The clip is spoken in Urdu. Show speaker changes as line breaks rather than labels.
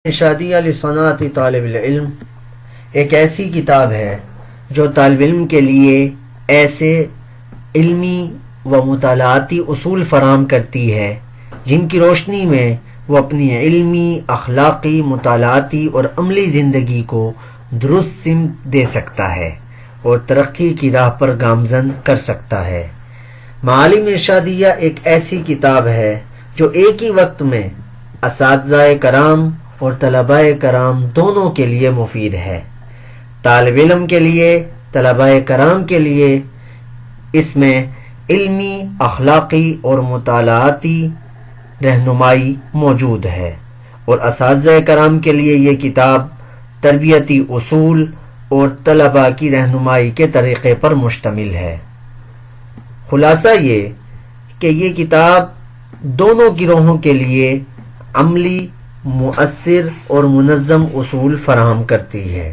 ارشادیہ لصناعت طالب العلم ایک ایسی کتاب ہے جو طالب علم کے لیے ایسے علمی و مطالعاتی اصول فراہم کرتی ہے جن کی روشنی میں وہ اپنی علمی، اخلاقی، مطالعاتی اور عملی زندگی کو درست سمت دے سکتا ہے اور ترقی کی راہ پر گامزن کر سکتا ہے۔ معالم ارشادیہ ایک ایسی کتاب ہے جو ایک ہی وقت میں اساتذہ کرام اور طلباء کرام دونوں کے لیے مفید ہے۔ طالب علم کے لیے، طلباء کرام کے لیے اس میں علمی، اخلاقی اور مطالعاتی رہنمائی موجود ہے، اور اساتذہ کرام کے لیے یہ کتاب تربیتی اصول اور طلباء کی رہنمائی کے طریقے پر مشتمل ہے۔ خلاصہ یہ کہ یہ کتاب دونوں گروہوں کے لیے عملی، مؤثر اور منظم اصول فراہم کرتی ہے۔